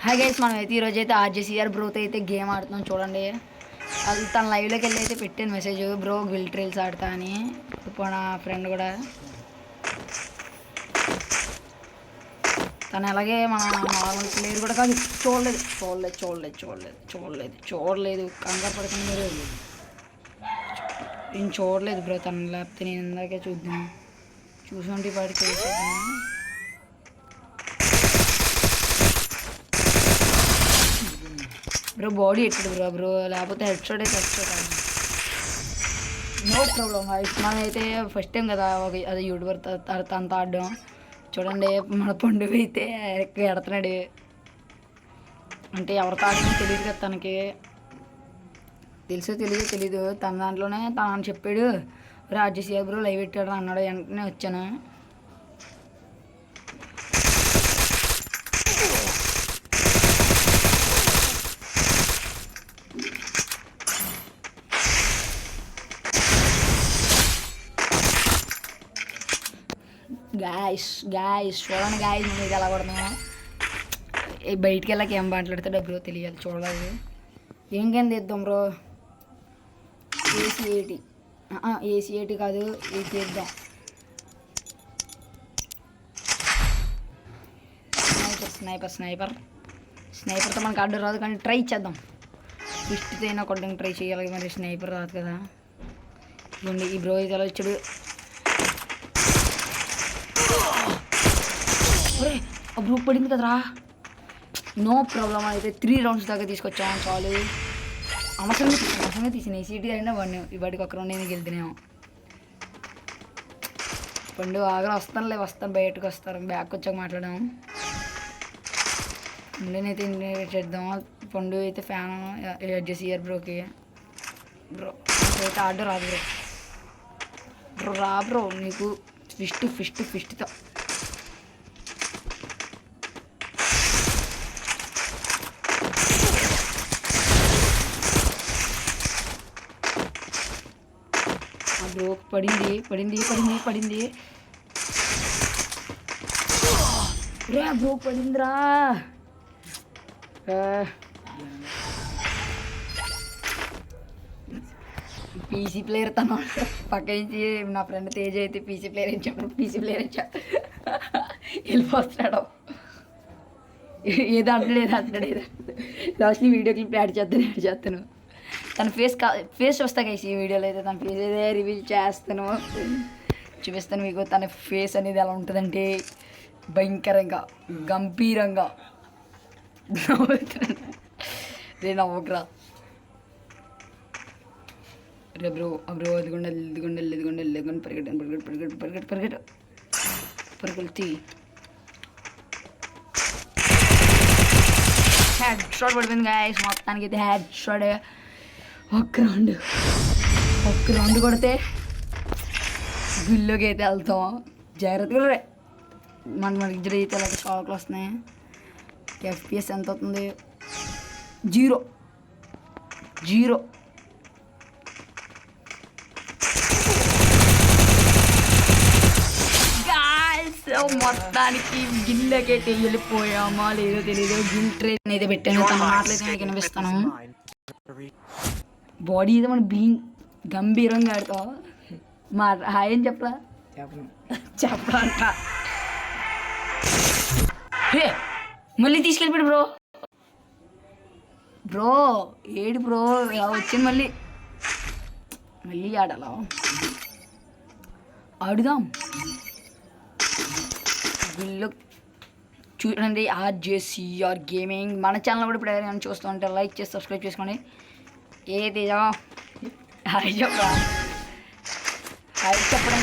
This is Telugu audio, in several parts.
హాయ్ గైస్, మనం అయితే ఈరోజు అయితే ఆర్జేసీఆర్ బ్రోతో అయితే గేమ్ ఆడుతున్నాం. చూడండి, అది తన లైవ్లోకి వెళ్ళి అయితే పెట్టాను మెసేజ్, బ్రో గిల్ ట్రైల్స్ ఆడతా అని. ఇప్పుడు నా ఫ్రెండ్ కూడా తను అలాగే మన నార్మల్ ప్లేయర్ కూడా కాదు. చూడలేదు కంగారు పడుతుంది మీరు. నేను చూడలేదు బ్రో తను, లేకపోతే నేను ఇందాకే చూసుంటే వాడికి వేసేద్దాము. బ్రో బాడీ ఎట్టాడు బ్రో లేకపోతే హెడ్ షాట్ అయితే నో ప్రాబ్లం. మనమైతే ఫస్ట్ టైం కదా అది యూట్యూబర్ తనతో ఆడడం. చూడండి, మన పండుగ అయితే ఎక్కువ ఎడుతున్నాడు. అంటే ఎవరితో ఆడడం తెలియదు కదా తనకి, తెలీదు తన దాంట్లోనే తను చెప్పాడు ఆర్జేసీఆర్ బ్రో లైవ్ పెట్టాడు అన్నాడు. వెంటనే వచ్చాను. గాయస్ చూడండి గాయస్, నేను ఇది ఎలా కొడుతున్నా. బయటికి వెళ్ళాక ఏం మాట్లాడతాడో బ్రో తెలియాలి. చూడాలి ఏం కింద ఇద్దాం బ్రో. ఏసీ80 కాదు, ఏసీ ఇద్దాం. స్నైపర్తో మనకు ఆర్డర్ రాదు కానీ ట్రై చేద్దాం. ఫిస్ట్తో అయినా కొట్టడానికి ట్రై చేయాలి, మరి స్నైపర్ రాదు కదా. ఇవ్వండి ఈ బ్రో ఇది ఎలా వచ్చాడు. బ్రో పడింది కదరా, నో ప్రాబ్లం. అయితే 3 రౌండ్స్ దాకా తీసుకొచ్చాము చాలు. అవసరంగా తీసిన ఏసీటీ అయినా వాడికి ఒక రౌండ్ అయినా గెలుతున్నాము. పండు ఆగ్రా వస్తాను బయటకు వస్తారు. బ్యాక్ వచ్చాక మాట్లాడాము. ముందునైతే ఇన్వైట్ చేద్దాం. పండు అయితే ఫ్యాన్ ఆర్జేసీఆర్ బ్రోకి. బ్రో అయితే ఆర్డర్ రాదు బ్రో రా బ్రో, నీకు ఫిస్ట్తో బ్రో. పడింది రే బ్రో, పడిందిరా. పీసీ ప్లేయర్ తను పక్క నుంచి నా ఫ్రెండ్ తేజ్ అయితే పీసీ ప్లేయర్ ఇచ్చాడు. వెళ్ళిపోతున్నాడు. ఏదో అంటాడు. లాస్ట్ వీడియో క్లిప్ యాడ్ చేస్తాను. తన ఫేస్ చూస్తా గైస్ ఈ వీడియోలో అయితే. తన ఫేస్ అయితే రివీల్ చేస్తాను, చూపిస్తాను మీకు. తన ఫేస్ అనేది ఎలా ఉంటుందంటే భయంకరంగా గంభీరంగా నవ్వకరా రే బ్రో. ఎదిగొండ పరిగెట్టి హెడ్ షాట్ పడిపోయింది గాయస్. మొత్తానికి అయితే హెడ్ షాట్. ఒక్క రౌండ్ కొడితే గుళ్ళోకి అయితే వెళ్తాం. జాగ్రత్తగా రే. మనకి ఇద్దరు అయితే అలాగే షాక్లు వస్తున్నాయి. FPS ఎంత అవుతుంది? 0. మొత్తానికి గిల్లకైతే వెళ్ళిపోయామా లేదో తెలియదు. గిల్ ట్రైన్ అయితే పెట్టాను. తన మాటలైతే మీకు వినిపిస్తాను. బాడీ అయితే మన గంభీరంగా ఆడతాం. హాయ్ అని చెప్పరా మళ్ళీ తీసుకెళ్ళిపోయాడు బ్రో. ఏడు బ్రో వచ్చింది. మళ్ళీ ఆడాలా? ఆడుదాం. వీళ్ళు చూడండి ఆర్జేసీఆర్ గేమింగ్. మన ఛానల్ కూడా ఇప్పుడు ఎవరైనా చూస్తూ ఉంటే లైక్ చేసి సబ్స్క్రైబ్ చేసుకోండి. ఏ తేజా హాయ్ చెప్పరా. హాయ్ చెప్పడం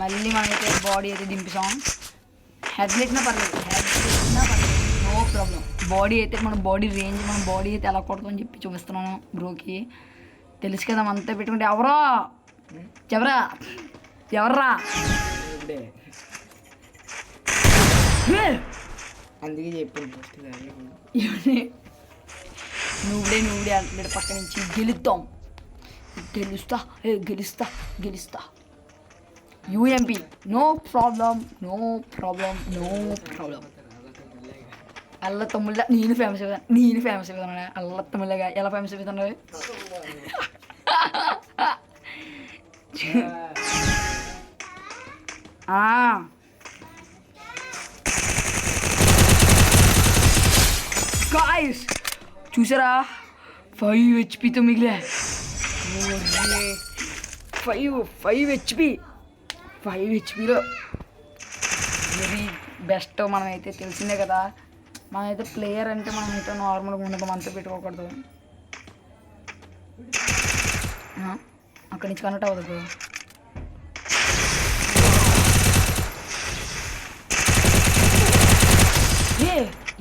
మళ్ళీ మనమైతే బాడీ అయితే దింపుతాం. హెడ్లెట్నా పర్లేదు, నో ప్రాబ్లం. బాడీ అయితే మన బాడీ రేంజ్, మన బాడీ అయితే ఎలా కొడతామని చెప్పి చూపిస్తున్నాను బ్రోకి. తెలుసు కదా మనతో పెట్టుకుంటే. ఎవర్రా అందుకే చెప్పాను నువ్వుడే అంటున్నాడు పక్క నుంచి. గెలుస్తా యూఎంపీ no problem no problem no problem. అల్ల తమ్ముళ్ళ నేను ఫేమస్ అయిపోతాను అల్ల తమ్ముళ్ళగా ఎలా ఫేమస్ అయిపోతున్నావు? గాయ్స్ చూసారా 5 HPతో మిగిలే 5 HPలో వెరీ బెస్ట్. మనమైతే తెలిసిందే కదా, మనమైతే ప్లేయర్ అంటే మనమైతే నార్మల్గా ఉండదు, మనతో పెట్టుకోకూడదు. అక్కడి నుంచి కనెక్ట్ అవ్వదు.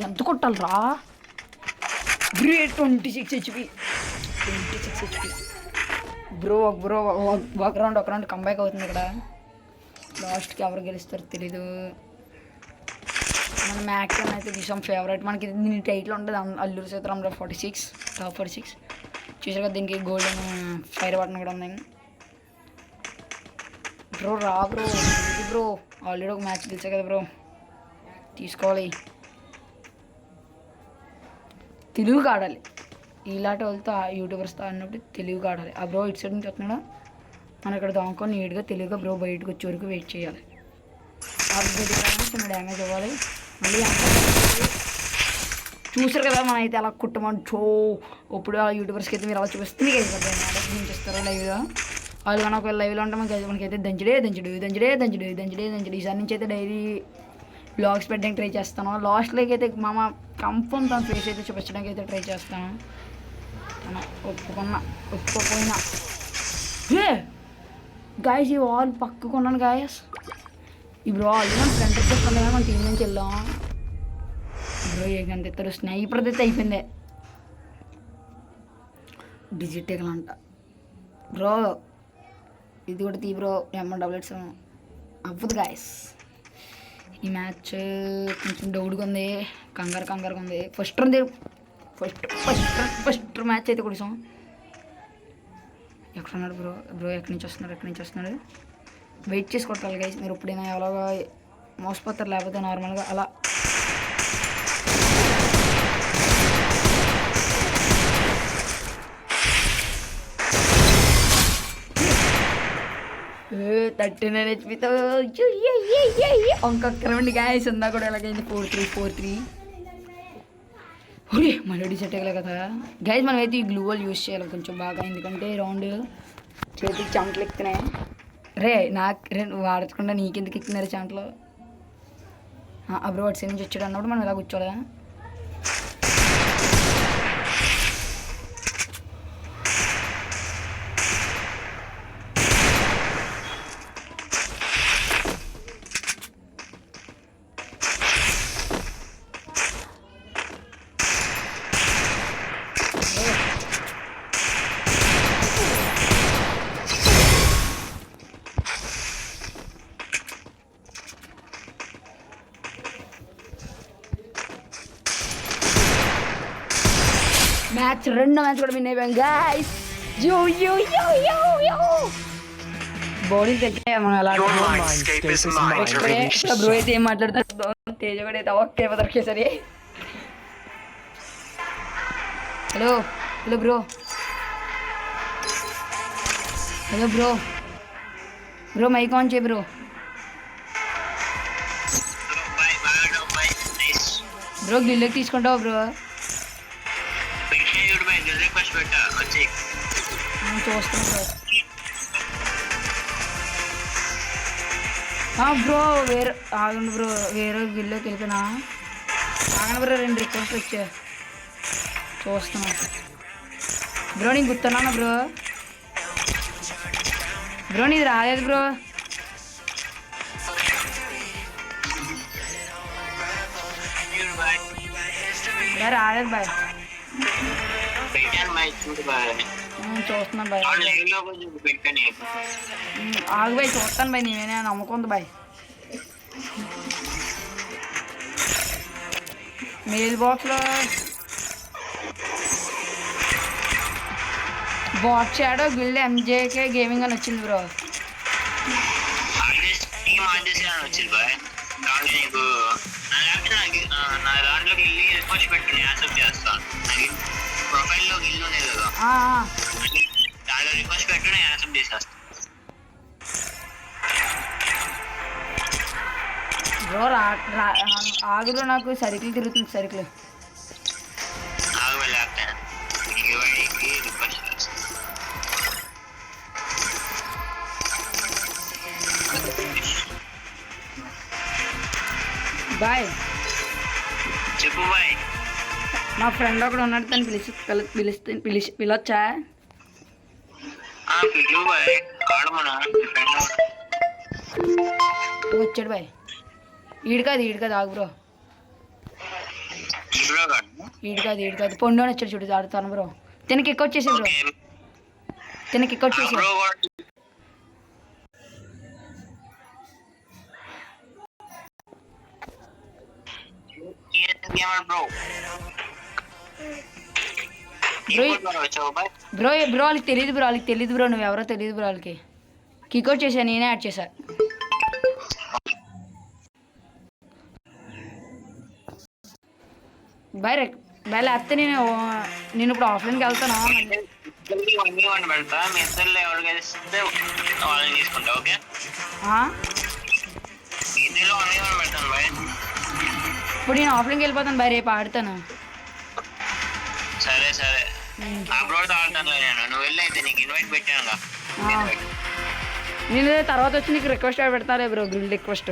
ఎంత కొట్టాలరా? Great 26 HP bro. ఒక రౌండ్ కంబ్యాక్ అవుతుంది ఇక్కడ. లాస్ట్కి ఎవరు గెలుస్తారో తెలీదు. మన మ్యాక్స్ అయితే తీసాం ఫేవరెట్. మనకి దీని టైటిల్ ఉంటుంది అల్లూరి సీతారామరావు 46 టాప్ 46. చూసారు కదా, దీనికి గోల్డెన్ ఫైర్ బటన్ కూడా ఉంది. బ్రో రా బ్రో ఆల్రెడీ ఒక మ్యాచ్ గెలిచా కదా బ్రో, తీసుకోవాలి. తెలుగుగా ఆడాలి. ఇలాంటి వాళ్ళతో యూట్యూబర్స్తో ఆడినప్పుడు తెలుగుగా ఆడాలి. ఆ బ్రో ఇటు సైడ్ నుంచి వస్తున్నాడు, మనం ఇక్కడ దాంకొని నీట్గా తెలుగుగా బ్రో బయటకు వచ్చే వరకు వెయిట్ చేయాలి. చిన్న డ్యామేజ్ అవ్వాలి. మళ్ళీ చూసారు కదా, మనం అయితే అలా కుట్టమని ఇప్పుడు ఆ యూట్యూబర్స్కి అయితే మీరు అలా చూపిస్తే మీకు చూపిస్తారు లైవ్లో. వాళ్ళు కానీ ఒకవేళ లైవ్లో ఉంటే మనకైతే దంచుడే. ఈసారి నుంచి అయితే డైలీ బ్లాగ్స్ పెట్టడానికి ట్రై చేస్తాను. లాస్ట్లోకి అయితే మామ కంఫర్మ్ తన ఫేస్ అయితే చూపించడానికి అయితే ట్రై చేస్తాను. ఒప్పుకోపోయినా గాయస్ ఈ వాల్ పక్కకున్నాను గాయస్. ఇప్పుడు ఆల్రెడీ మన ఫ్రెండ్ రిక్వెస్ట్ ఉంది, మన టీం నుంచి వెళ్దాం. బ్రో ఏకంత ఇద్దరు స్నైపర్ అయితే అయిపోయిందే. డిజిటల్ అంట బ్రో, ఇది కూడా తీ బ్రో. M188 అవ్వదు గాయస్. ఈ మ్యాచ్ కొంచెం డౌట్గా ఉంది, కంగారుగా ఉంది. ఫస్ట్ మ్యాచ్ అయితే కొడిసాం. ఎక్కడున్నాడు బ్రో ఎక్కడి నుంచి వస్తున్నాడు? వెయిట్ చేసి కొట్టాలి గైస్. మీరు ఎప్పుడైనా ఎలాగో మోసపోతారు, లేకపోతే నార్మల్గా అలా HP ఇంకొక్కరండి గాయస్. ఉందా కూడా ఎలాగైంది 4-3 మళ్ళీ డిసెట్ అయ్యలే కదా గైస్. మనం అయితే ఈ గ్లూ వాల్ యూజ్ చేయాలి కొంచెం బాగా, ఎందుకంటే రౌండ్ చేతికి చెమటలు ఎక్కుతున్నాయి. నువ్వు వాడకుండా నీకెందుకు ఎక్కుతున్నారు చెమటలు? అప్పుడు వాటి సైడ్ నుంచి వచ్చాడు అన్నప్పుడు మనం ఇలా కూర్చోలే. రెండో మ్యాచ్ కూడా విన్ అయిపోయాం గాయ్స్. బౌలింగ్ తెచ్చే మనం ఎలా బ్రో అయితే ఏం మాట్లాడతారు? తేజ కూడా అయితే ఓకే బదరికే సరే. హలో బ్రో మైక్ ఆన్ చేయి బ్రో. గిల్లెకి తీసుకుంటావా బ్రో? చూస్తాను సార్. బ్రో ఆగండి బ్రో, వేరే గిల్లోకి వెళ్ళిపోయినా. ఆగండి బ్రో, 2 రిక్వెస్ట్లు వచ్చాయి, చూస్తున్నా బ్రో. నీకు గుర్తున్నాను బ్రో నీది రాలేదు బ్రో. రాలేదు బాయ్. చూస్తున్నాను బాయ్. ఆగు బాయ్, చూస్తాను బాయ్. నేనే నమ్ముకుంది బాయ్. మెయిల్ బాక్స్లో bot shadow guild MJK gaming అని వచ్చింది బ్రో. చేయాలని వచ్చింది బాయ్. కాబట్టి నీకు నా దాంట్లోకి వెళ్ళి రిక్వెస్ట్ పెట్టుకుని యాక్సెప్ట్ చేస్తాను. నాకు ప్రొఫైల్లోకి ఇల్లు ఉండేది కదా, దాంట్లో రిక్వెస్ట్ పెట్టుకుని యాక్సెప్ట్ చేసేస్తాను. బ్రో ఆగులో నాకు సరుకులు తిరుగుతుంది, సరుకులు ఆగలేకపోతే రిక్వెస్ట్ చేస్తాను. బాయ్. చెప్పు బాయ్. మా ఫ్రెండ్ ఒకడు ఉన్నాడు, తను పిలవచ్చా? పిలు బాయ్, ఆడమనా వచ్చాడు బాయ్. ఈడు కాదు ఆగు బ్రో. ఈడు కాదు పొండోని వచ్చాడు చూడు, ఆడుతాను బ్రో. తినకి ఎక్కువ వచ్చేసి బ్రో, తినకి ఎక్కువ వచ్చేసి. బ్రో వాళ్ళకి తెలియదు బ్రో, నువ్వెవరో తెలియదు బ్రో వాళ్ళకి. కిక్అవుట్ చేశా, నేనే యాడ్ చేశా. బాయ్ లేకపోతే నేను ఇప్పుడు ఆఫ్లైన్కి వెళ్తాను. ఇప్పుడు నేను ఆఫ్లైన్కి వెళ్ళిపోతాను బాయ్, రేపు ఆడతాను. సరే సరే, నువ్వు వెళ్ళైతే నీకు ఇన్వైట్ పెట్టాను. నేను తర్వాత వచ్చి నీకు రిక్వెస్ట్ పెడతాలే బ్రో, గ్రిల్ రిక్వెస్ట్.